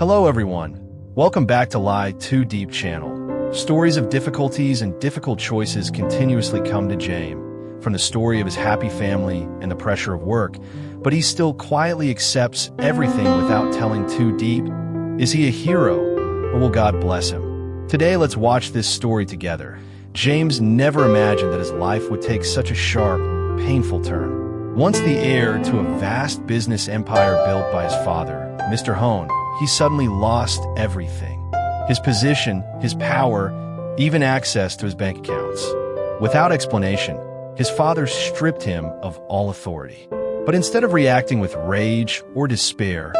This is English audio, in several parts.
Hello everyone, welcome back to Lytudiep channel. Stories of difficulties and difficult choices continuously come to Jame, from the story of his happy family and the pressure of work, but he still quietly accepts everything without telling too deep. Is he a hero, or will God bless him? Today let's watch this story together. James never imagined that his life would take such a sharp, painful turn. Once the heir to a vast business empire built by his father, Mr. Hone, he suddenly lost everything. His position, his power, even access to his bank accounts. Without explanation, his father stripped him of all authority. But instead of reacting with rage or despair,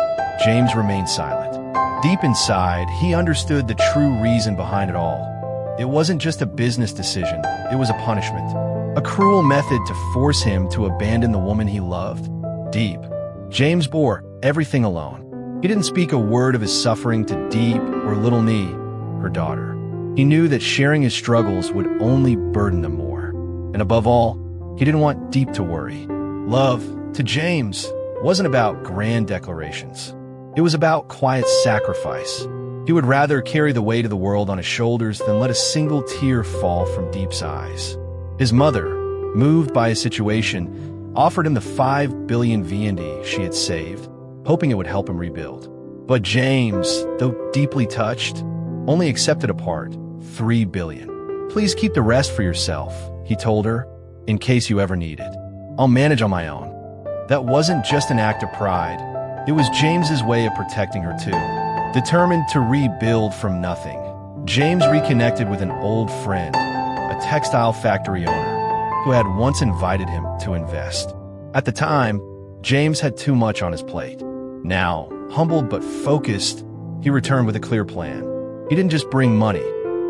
James remained silent. Deep inside, he understood the true reason behind it all. It wasn't just a business decision, it was a punishment. A cruel method to force him to abandon the woman he loved. Deep. James bore everything alone. He didn't speak a word of his suffering to Deep or little Nee, her daughter. He knew that sharing his struggles would only burden them more. And above all, he didn't want Deep to worry. Love, to James, wasn't about grand declarations. It was about quiet sacrifice. He would rather carry the weight of the world on his shoulders than let a single tear fall from Deep's eyes. His mother, moved by his situation, offered him the 5 billion VND she had saved, hoping it would help him rebuild. But James, though deeply touched, only accepted a part, 3 billion. Please keep the rest for yourself, he told her, in case you ever need it. I'll manage on my own. That wasn't just an act of pride. It was James's way of protecting her too. Determined to rebuild from nothing, James reconnected with an old friend, a textile factory owner, who had once invited him to invest. At the time, James had too much on his plate. Now, humbled but focused, he returned with a clear plan. He didn't just bring money.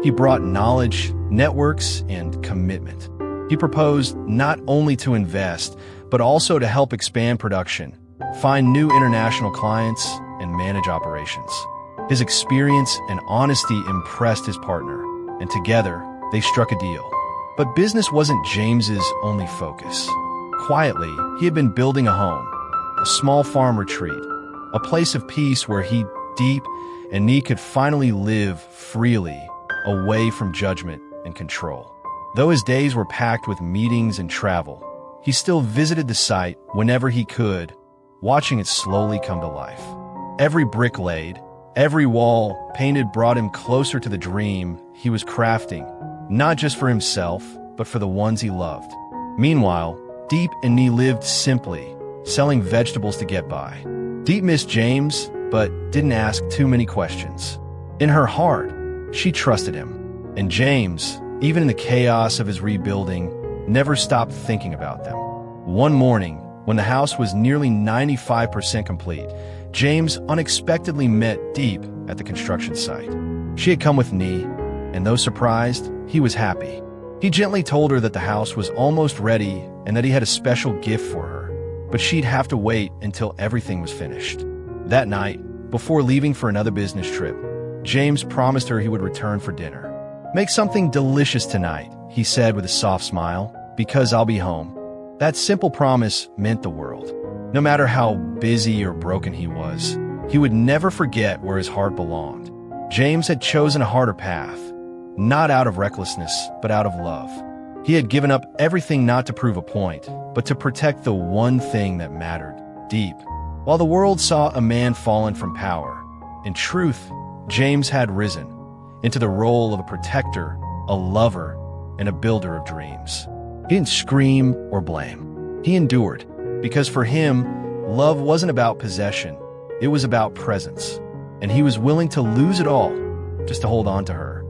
He brought knowledge, networks, and commitment. He proposed not only to invest, but also to help expand production, find new international clients, and manage operations. His experience and honesty impressed his partner, and together, they struck a deal. But business wasn't James's only focus. Quietly, he had been building a home, a small farm retreat, a place of peace where he, Deep, and Nee could finally live freely, away from judgment and control. Though his days were packed with meetings and travel, he still visited the site whenever he could, watching it slowly come to life. Every brick laid, every wall painted brought him closer to the dream he was crafting, not just for himself, but for the ones he loved. Meanwhile, Deep and Nee lived simply, selling vegetables to get by. Deep missed James, but didn't ask too many questions. In her heart, she trusted him. And James, even in the chaos of his rebuilding, never stopped thinking about them. One morning, when the house was nearly 95% complete, James unexpectedly met Deep at the construction site. She had come with Nee, and though surprised, he was happy. He gently told her that the house was almost ready and that he had a special gift for her, but she'd have to wait until everything was finished. That night, before leaving for another business trip, James promised her he would return for dinner. "Make something delicious tonight," he said with a soft smile, "because I'll be home." That simple promise meant the world. No matter how busy or broken he was, he would never forget where his heart belonged. James had chosen a harder path, not out of recklessness, but out of love. He had given up everything not to prove a point, but to protect the one thing that mattered, Deep. While the world saw a man fallen from power, in truth, James had risen into the role of a protector, a lover, and a builder of dreams. He didn't scream or blame. He endured, because for him, love wasn't about possession, it was about presence. And he was willing to lose it all just to hold on to her.